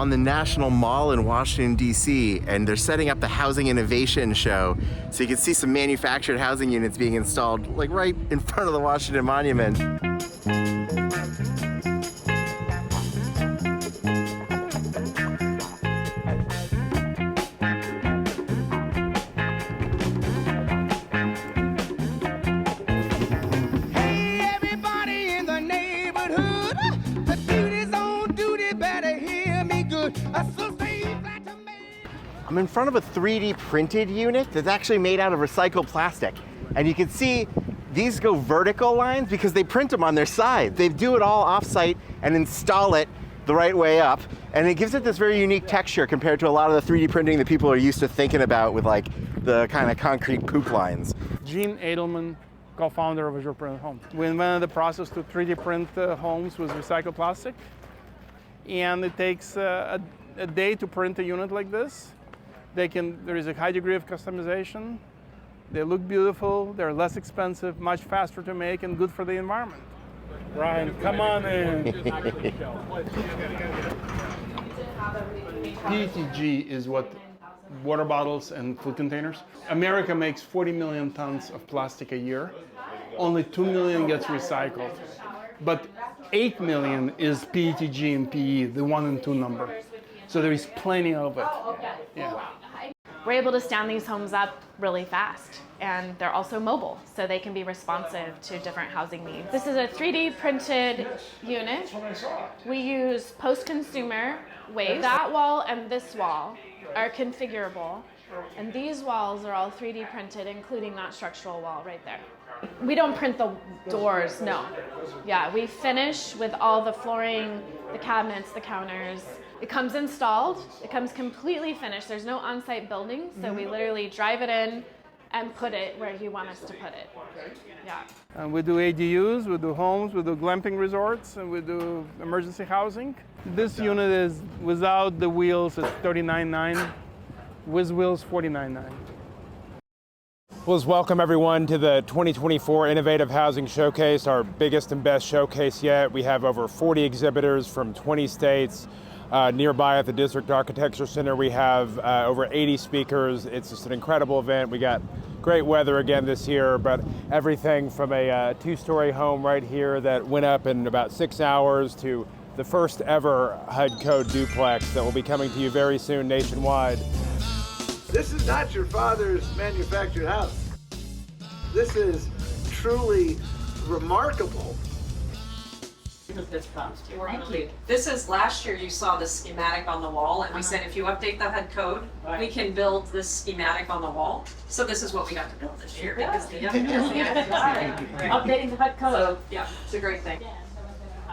I'm on the National Mall in Washington, D.C., and they're setting up the Housing Innovation Show. So you can see some manufactured housing units being installed like right in front of the Washington Monument. I'm in front of a 3D printed unit that's actually made out of recycled plastic. And you can see these go vertical lines because they print them on their side. They do it all off-site and install it the right way up. And it gives it this very unique texture compared to a lot of the 3D printing that people are used to thinking about with like the kind of concrete poop lines. Gene Edelman, co-founder of Azure Printed Homes. We invented the process to 3D print homes with recycled plastic. And it takes a day to print a unit like this. There is a high degree of customization. They look beautiful, they're less expensive, much faster to make, and good for the environment. Brian, come on in. PETG is what water bottles and food containers. America makes 40 million tons of plastic a year. Only 2 million gets recycled. But 8 million is PETG and PE, the 1 and 2 number. So there is plenty of it. Yeah. We're able to stand these homes up really fast, and they're also mobile, so they can be responsive to different housing needs. This is a 3D printed unit. We use post-consumer waste. That wall and this wall are configurable, and these walls are all 3D printed, including that structural wall right there. We don't print the doors, no. Yeah, we finish with all the flooring, the cabinets, the counters. It comes installed, it comes completely finished. There's no on-site building, so we literally drive it in and put it where you want us to put it. Yeah. And we do ADUs, we do homes, we do glamping resorts, and we do emergency housing. This unit is, without the wheels, it's $39,900. With wheels, $49,900. Well, let's welcome everyone to the 2024 Innovative Housing Showcase, our biggest and best showcase yet. We have over 40 exhibitors from 20 states. Nearby at the District Architecture Center, we have over 80 speakers. It's just an incredible event. We got great weather again this year, but everything from a two-story home right here that went up in about 6 hours to the first ever HUD code duplex that will be coming to you very soon nationwide. This is not your father's manufactured house. This is truly remarkable. Thank you. This is, last year you saw the schematic on the wall, and we said if you update the HUD code, we can build this schematic on the wall. So this is what we got to build this year. Because Updating the HUD code. So, yeah, it's a great thing.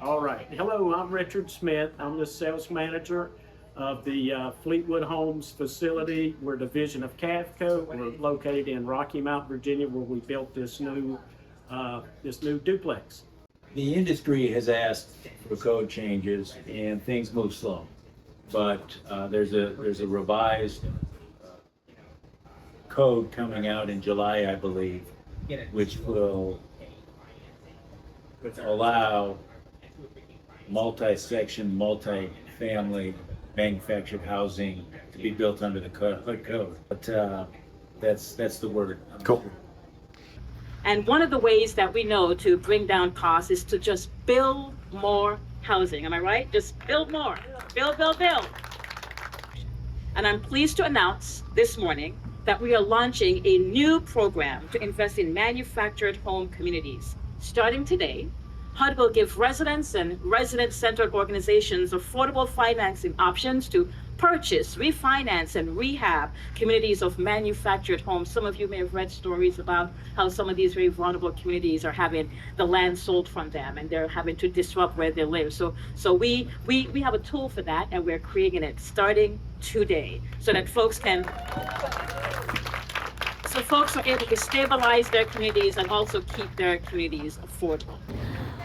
All right. Hello, I'm Richard Smith. I'm the sales manager of the Fleetwood Homes facility. We're a division of Cavco. We're located in Rocky Mount, Virginia, where we built this new duplex. The industry has asked for code changes and things move slow, but there's a revised code coming out in July, I believe, which will allow multi-section, multi-family manufactured housing to be built under the HUD code. But that's the word. Cool. And one of the ways that we know to bring down costs is to just build more housing. Am I right? Just build more. Build, build, build. And I'm pleased to announce this morning that we are launching a new program to invest in manufactured home communities. Starting today, HUD will give residents and resident-centered organizations affordable financing options to purchase, refinance, and rehab communities of manufactured homes. Some of you may have read stories about how some of these very vulnerable communities are having the land sold from them, and they're having to disrupt where they live. So we have a tool for that, and we're creating it starting today, so that folks are able to stabilize their communities and also keep their communities affordable.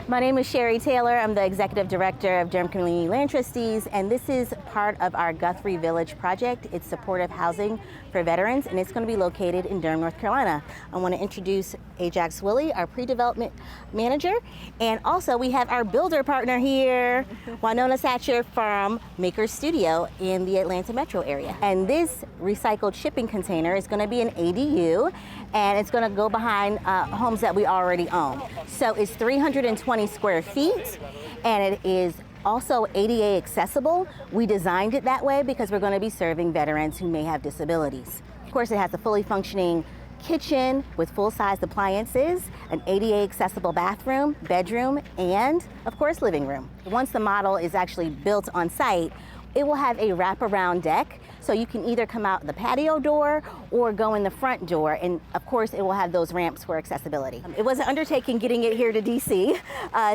My name is Sherry Taylor. I'm the Executive Director of Durham Community Land Trustees, and this is part of our Guthrie Village project. It's supportive housing for veterans, and it's going to be located in Durham, North Carolina. I want to introduce Ajax Willie, our pre-development manager. And also we have our builder partner here, Winona Satcher from Maker Studio in the Atlanta metro area. And this recycled shipping container is going to be an ADU, and it's going to go behind homes that we already own. So it's 320 square feet, and it is also ADA accessible. We designed it that way because we're going to be serving veterans who may have disabilities. Of course, it has a fully functioning kitchen with full-size appliances, an ADA accessible bathroom, bedroom, and of course, living room. Once the model is actually built on site, it will have a wraparound deck, so you can either come out the patio door or go in the front door, and of course it will have those ramps for accessibility. It was an undertaking getting it here to DC,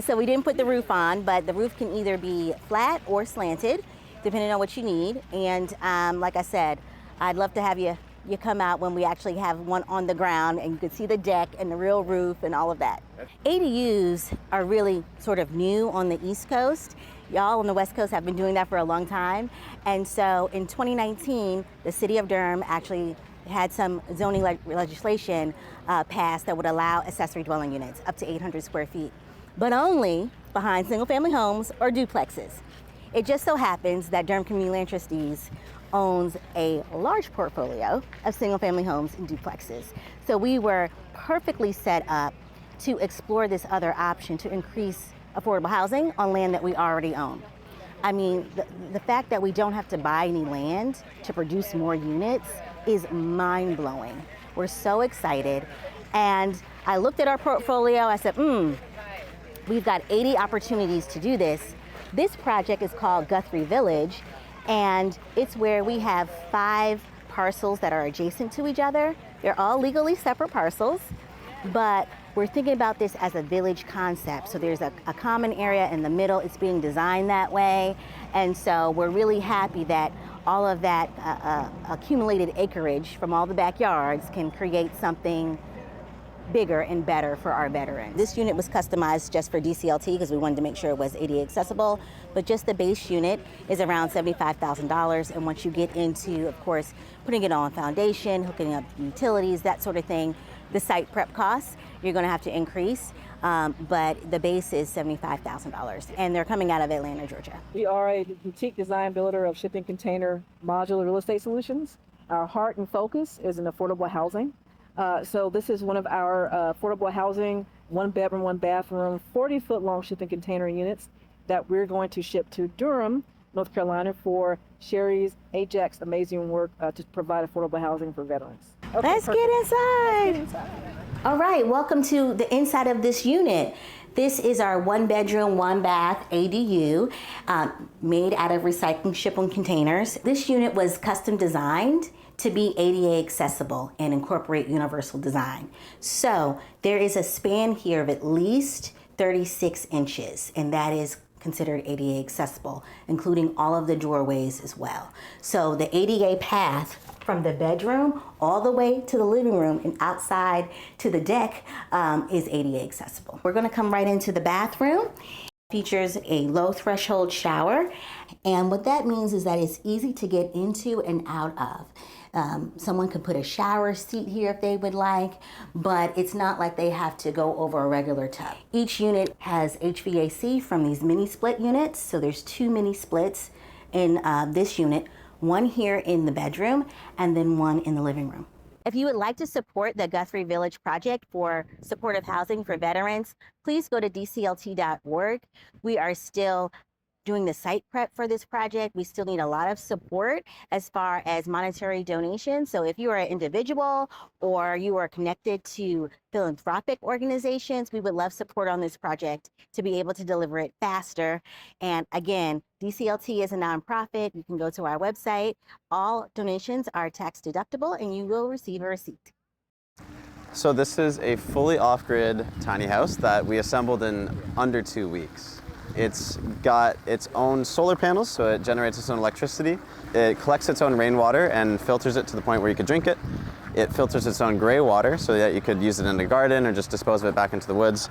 so we didn't put the roof on, but the roof can either be flat or slanted, depending on what you need. And like I said, I'd love to have you come out when we actually have one on the ground and you can see the deck and the real roof and all of that. ADUs are really sort of new on the East Coast. Y'all on the West Coast have been doing that for a long time. And so in 2019, the city of Durham actually had some zoning legislation passed that would allow accessory dwelling units up to 800 square feet, but only behind single family homes or duplexes. It just so happens that Durham Community Land Trustees owns a large portfolio of single family homes and duplexes. So we were perfectly set up to explore this other option to increase affordable housing on land that we already own. I mean, the fact that we don't have to buy any land to produce more units is mind-blowing. We're so excited. And I looked at our portfolio, I said, we've got 80 opportunities to do this. This project is called Guthrie Village, and it's where we have 5 parcels that are adjacent to each other. They're all legally separate parcels, but we're thinking about this as a village concept. So there's a common area in the middle. It's being designed that way. And so we're really happy that all of that accumulated acreage from all the backyards can create something bigger and better for our veterans. This unit was customized just for DCLT because we wanted to make sure it was ADA accessible, but just the base unit is around $75,000. And once you get into, of course, putting it on foundation, hooking up utilities, that sort of thing, the site prep costs, you're going to have to increase, but the base is $75,000, and they're coming out of Atlanta, Georgia. We are a boutique design builder of shipping container modular real estate solutions. Our heart and focus is in affordable housing. So this is one of our affordable housing, 1 bedroom, 1 bathroom, 40-foot long shipping container units that we're going to ship to Durham, North Carolina for Sherry's Ajax amazing work to provide affordable housing for veterans. Okay, Let's get inside. All right, welcome to the inside of this unit. This is our 1 bedroom, 1 bath ADU made out of recycling shipping containers. This unit was custom designed to be ADA accessible and incorporate universal design. So there is a span here of at least 36 inches, and that is considered ADA accessible, including all of the doorways as well. So the ADA path from the bedroom all the way to the living room and outside to the deck is ADA accessible. We're gonna come right into the bathroom. Features a low threshold shower, and what that means is that it's easy to get into and out of. Someone could put a shower seat here if they would like, but it's not like they have to go over a regular tub. Each unit has HVAC from these mini split units, so there's 2 mini splits in this unit, 1 here in the bedroom and then 1 in the living room. If you would like to support the Guthrie Village Project for supportive housing for veterans, please go to dclt.org. We are still doing the site prep for this project. We still need a lot of support as far as monetary donations. So if you are an individual or you are connected to philanthropic organizations, we would love support on this project to be able to deliver it faster. And again, DCLT is a nonprofit. You can go to our website. All donations are tax deductible and you will receive a receipt. So this is a fully off-grid tiny house that we assembled in under 2 weeks. It's got its own solar panels, so it generates its own electricity. It collects its own rainwater and filters it to the point where you could drink it. It filters its own gray water so that you could use it in the garden or just dispose of it back into the woods.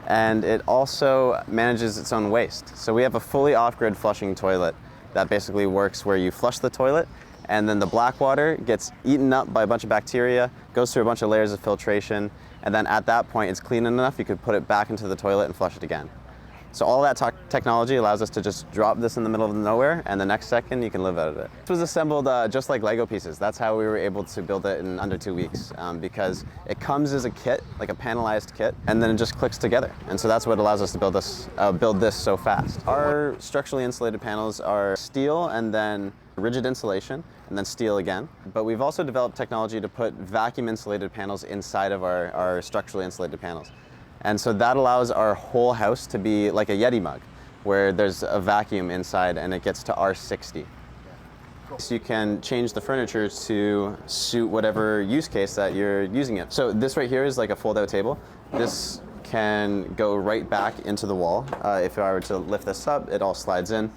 And it also manages its own waste. So we have a fully off-grid flushing toilet that basically works where you flush the toilet and then the black water gets eaten up by a bunch of bacteria, goes through a bunch of layers of filtration, And then at that point, it's clean enough, you could put it back into the toilet and flush it again. So all that technology allows us to just drop this in the middle of nowhere, and the next second you can live out of it. This was assembled just like Lego pieces. That's how we were able to build it in under 2 weeks, because it comes as a kit, like a panelized kit, and then it just clicks together. And so that's what allows us to build this so fast. Our structurally insulated panels are steel and then rigid insulation, and then steel again. But we've also developed technology to put vacuum insulated panels inside of our structurally insulated panels. And so that allows our whole house to be like a Yeti mug, where there's a vacuum inside and it gets to R60. So you can change the furniture to suit whatever use case that you're using it. So this right here is like a fold-out table. This can go right back into the wall. If I were to lift this up, it all slides in.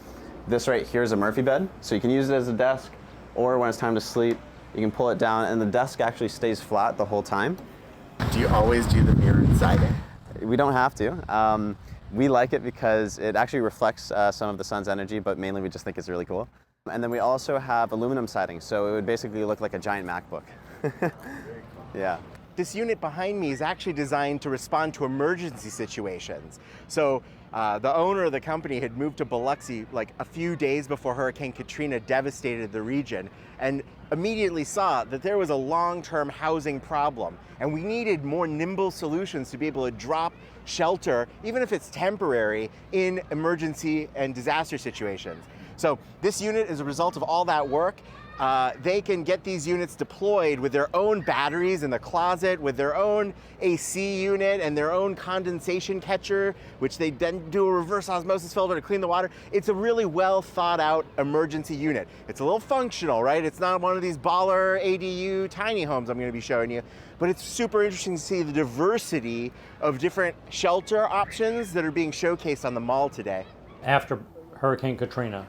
This right here is a Murphy bed, so you can use it as a desk, or when it's time to sleep, you can pull it down, and the desk actually stays flat the whole time. Do you always do the mirror inside it? We don't have to. We like it because it actually reflects some of the sun's energy, but mainly we just think it's really cool. And then we also have aluminum siding, so it would basically look like a giant MacBook. Yeah. This unit behind me is actually designed to respond to emergency situations. So the owner of the company had moved to Biloxi like a few days before Hurricane Katrina devastated the region, and immediately saw that there was a long-term housing problem, and we needed more nimble solutions to be able to drop shelter, even if it's temporary, in emergency and disaster situations. So this unit is a result of all that work. They can get these units deployed with their own batteries in the closet, with their own AC unit and their own condensation catcher, which they then do a reverse osmosis filter to clean the water. It's a really well thought out emergency unit. It's a little functional, right? It's not one of these baller ADU tiny homes I'm going to be showing you, but it's super interesting to see the diversity of different shelter options that are being showcased on the mall today. After Hurricane Katrina,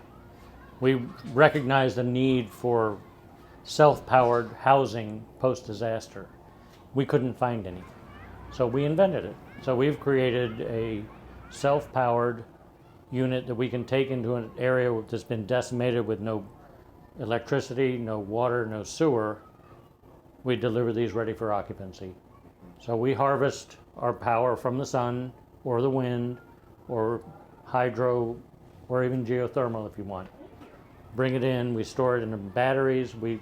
we recognized the need for self-powered housing post-disaster. We couldn't find any, so we invented it. So we've created a self-powered unit that we can take into an area that's been decimated with no electricity, no water, no sewer. We deliver these ready for occupancy. So we harvest our power from the sun or the wind or hydro or even geothermal if you want. Bring it in, we store it in the batteries, we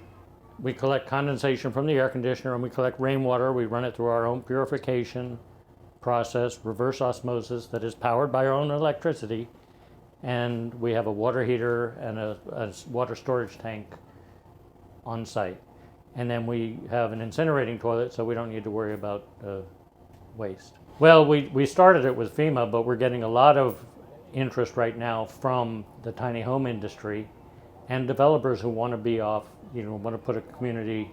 collect condensation from the air conditioner, and we collect rainwater. We run it through our own purification process, reverse osmosis, that is powered by our own electricity, and we have a water heater and a water storage tank on site. And then we have an incinerating toilet, so we don't need to worry about waste. Well, we started it with FEMA, but we're getting a lot of interest right now from the tiny home industry and developers who want to be off, want to put a community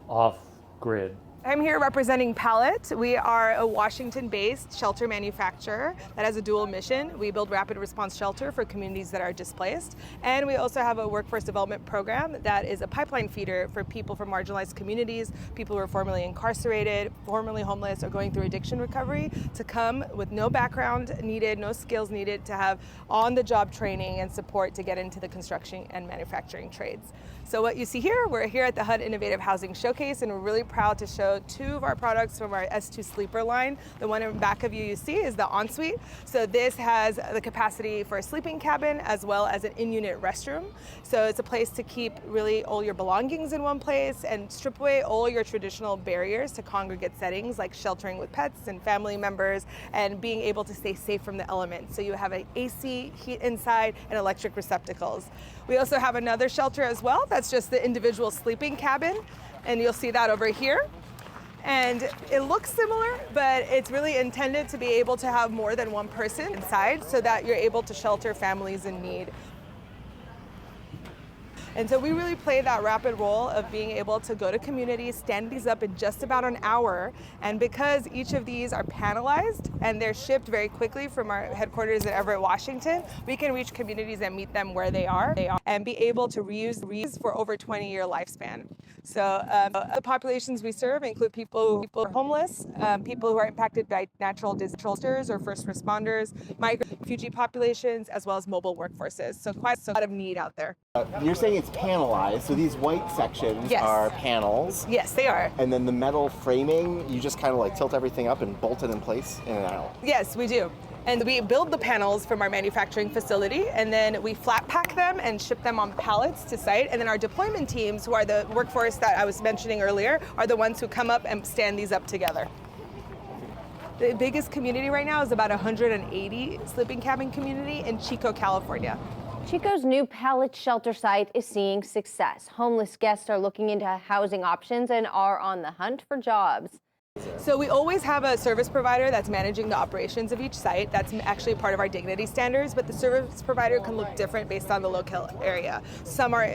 off grid. I'm here representing Pallet. We are a Washington-based shelter manufacturer that has a dual mission. We build rapid response shelter for communities that are displaced. And we also have a workforce development program that is a pipeline feeder for people from marginalized communities, people who are formerly incarcerated, formerly homeless, or going through addiction recovery, to come with no background needed, no skills needed, to have on-the-job training and support to get into the construction and manufacturing trades. So what you see here, we're here at the HUD Innovative Housing Showcase, and we're really proud to show two of our products from our S2 sleeper line. The one in back of you see is the ensuite. So this has the capacity for a sleeping cabin as well as an in-unit restroom. So it's a place to keep really all your belongings in one place and strip away all your traditional barriers to congregate settings like sheltering with pets and family members and being able to stay safe from the elements. So you have an AC, heat inside, and electric receptacles. We also have another shelter as well. That's just the individual sleeping cabin, and you'll see that over here. And it looks similar, but it's really intended to be able to have more than one person inside so that you're able to shelter families in need. And so we really play that rapid role of being able to go to communities, stand these up in just about an hour. And because each of these are panelized and they're shipped very quickly from our headquarters in Everett, Washington, we can reach communities and meet them where they are and be able to reuse for over 20-year lifespan. So the populations we serve include people who are homeless, people who are impacted by natural disasters or first responders, migrant refugee populations, as well as mobile workforces. So quite a lot of need out there. You're saying it's panelized, so these white sections Yes. are panels. Yes, they are. And then the metal framing, you just kind of like tilt everything up and bolt it in place in and out. Yes, we do. And we build the panels from our manufacturing facility, and then we flat pack them and ship them on pallets to site. And then our deployment teams, who are the workforce that I was mentioning earlier, are the ones who come up and stand these up together. The biggest community right now is about 180 sleeping cabin community in Chico, California. Chico's new pallet shelter site is seeing success. Homeless guests are looking into housing options and are on the hunt for jobs. So we always have a service provider that's managing the operations of each site. That's actually part of our dignity standards, but the service provider can look different based on the local area. Some are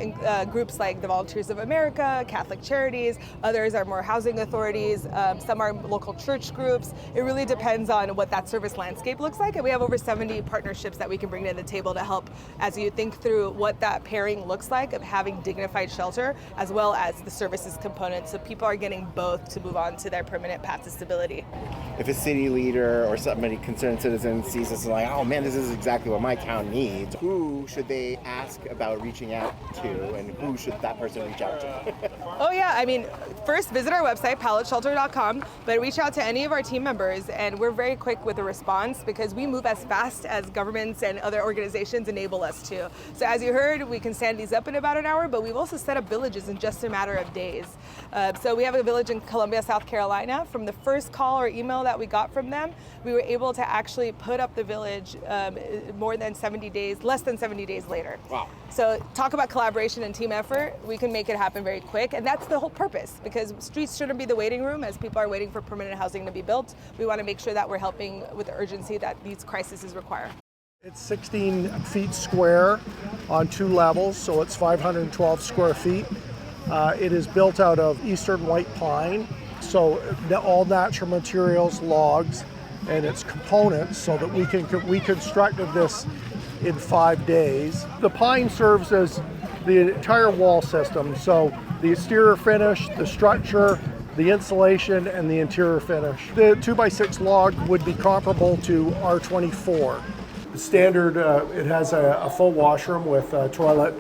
groups like the Volunteers of America, Catholic Charities, others are more housing authorities, some are local church groups. It really depends on what that service landscape looks like, and we have over 70 partnerships that we can bring to the table to help as you think through what that pairing looks like of having dignified shelter as well as the services component, so people are getting both to move on to their permanent path to stability. If a city leader or somebody concerned citizen sees this and like, oh man, this is exactly what my town needs, who should they ask about reaching out to, and who should that person reach out to? Oh yeah, I mean, first visit our website, palletshelter.com, but reach out to any of our team members, and we're very quick with a response because we move as fast as governments and other organizations enable us to. So as you heard, we can stand these up in about an hour, but we've also set up villages in just a matter of days. So we have a village in Columbia, South Carolina. From the first call or email that we got from them, we were able to actually put up the village less than 70 days later. Wow. So talk about collaboration and team effort. We can make it happen very quick, and that's the whole purpose, because streets shouldn't be the waiting room as people are waiting for permanent housing to be built. We want to make sure that we're helping with the urgency that these crises require. It's 16 feet square on 2 levels, so it's 512 square feet. It is built out of eastern white pine, so all natural materials, logs, and its components, so that we constructed this in 5 days. The pine serves as the entire wall system, so the exterior finish, the structure, the insulation, and the interior finish. The 2x6 log would be comparable to R24. The standard, it has a full washroom with a toilet,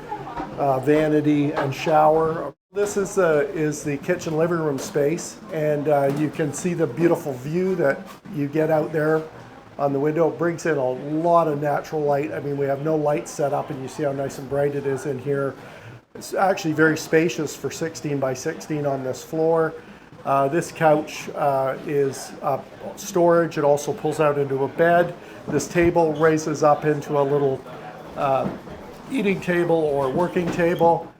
vanity, and shower. This is the kitchen living room space, and you can see the beautiful view that you get out there on the window. It brings in a lot of natural light. I mean, we have no lights set up, and you see how nice and bright it is in here. It's actually very spacious for 16 by 16 on this floor. This couch is storage. It also pulls out into a bed. This table raises up into a little eating table or working table.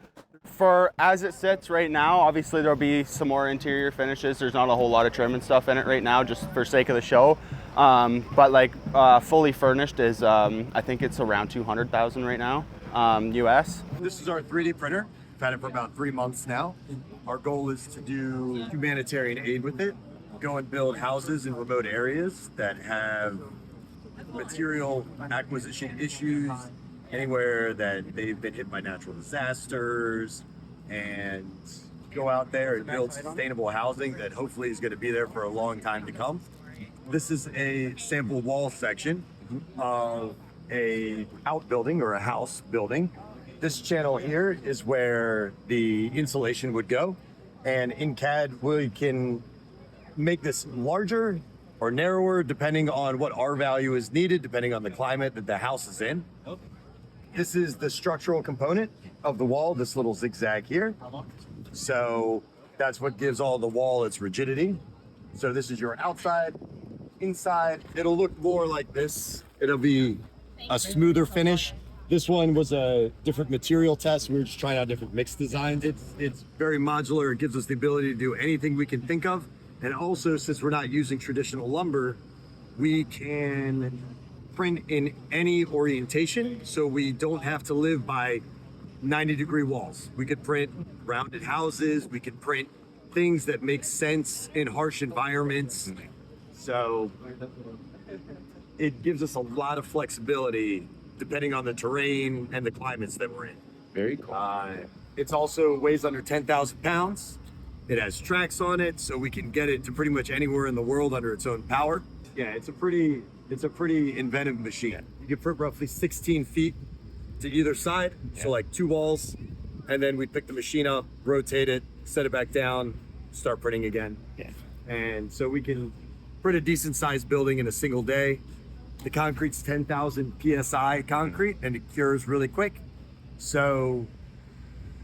For as it sits right now, obviously there'll be some more interior finishes. There's not a whole lot of trim and stuff in it right now, just for sake of the show. But like fully furnished is, I think it's around 200,000 right now, US. This is our 3D printer. We've had it for about 3 months now. Our goal is to do humanitarian aid with it, go and build houses in remote areas that have material acquisition issues, anywhere that they've been hit by natural disasters, and go out there and build sustainable housing that hopefully is going to be there for a long time to come. This is a sample wall section of a outbuilding or a house building. This channel here is where the insulation would go, and in CAD we can make this larger or narrower depending on what R value is needed, depending on the climate that the house is in. This is the structural component of the wall, this little zigzag here. So that's what gives all the wall its rigidity. So this is your outside. Inside, it'll look more like this. It'll be a smoother finish. This one was a different material test. We were just trying out different mix designs. It's very modular. It gives us the ability to do anything we can think of. And also, since we're not using traditional lumber, we can print in any orientation, so we don't have to live by 90-degree walls. We could print rounded houses. We could print things that make sense in harsh environments. So it gives us a lot of flexibility depending on the terrain and the climates that we're in. Very cool. It's also weighs under 10,000 pounds. It has tracks on it, so we can get it to pretty much anywhere in the world under its own power. Yeah, it's a pretty inventive machine. You can print roughly 16 feet to either side, so like 2 walls and then we'd pick the machine up, rotate it, set it back down, start printing again. Yeah. And so we can print a decent sized building in a single day. The concrete's 10,000 PSI concrete and it cures really quick. So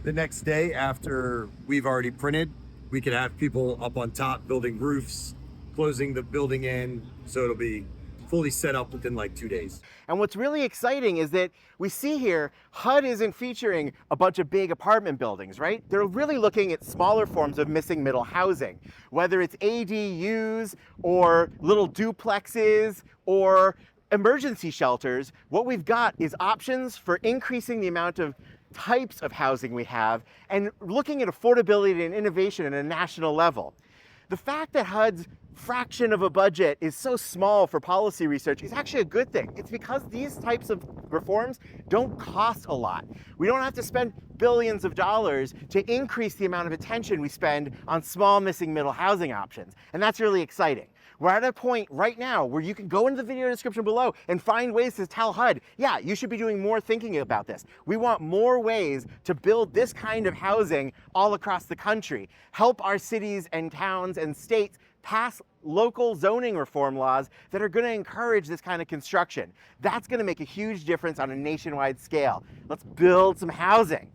the next day after we've already printed, we can have people up on top building roofs, closing the building in, so it'll be fully set up within like 2 days. And what's really exciting is that we see here, HUD isn't featuring a bunch of big apartment buildings, right? They're really looking at smaller forms of missing middle housing, whether it's ADUs or little duplexes or emergency shelters. What we've got is options for increasing the amount of types of housing we have and looking at affordability and innovation at a national level. The fact that HUD's fraction of a budget is so small for policy research is actually a good thing. It's because these types of reforms don't cost a lot. We don't have to spend billions of dollars to increase the amount of attention we spend on small missing middle housing options. And that's really exciting. We're at a point right now where you can go into the video description below and find ways to tell HUD, yeah, you should be doing more thinking about this. We want more ways to build this kind of housing all across the country. Help our cities and towns and states pass local zoning reform laws that are going to encourage this kind of construction. That's going to make a huge difference on a nationwide scale. Let's build some housing.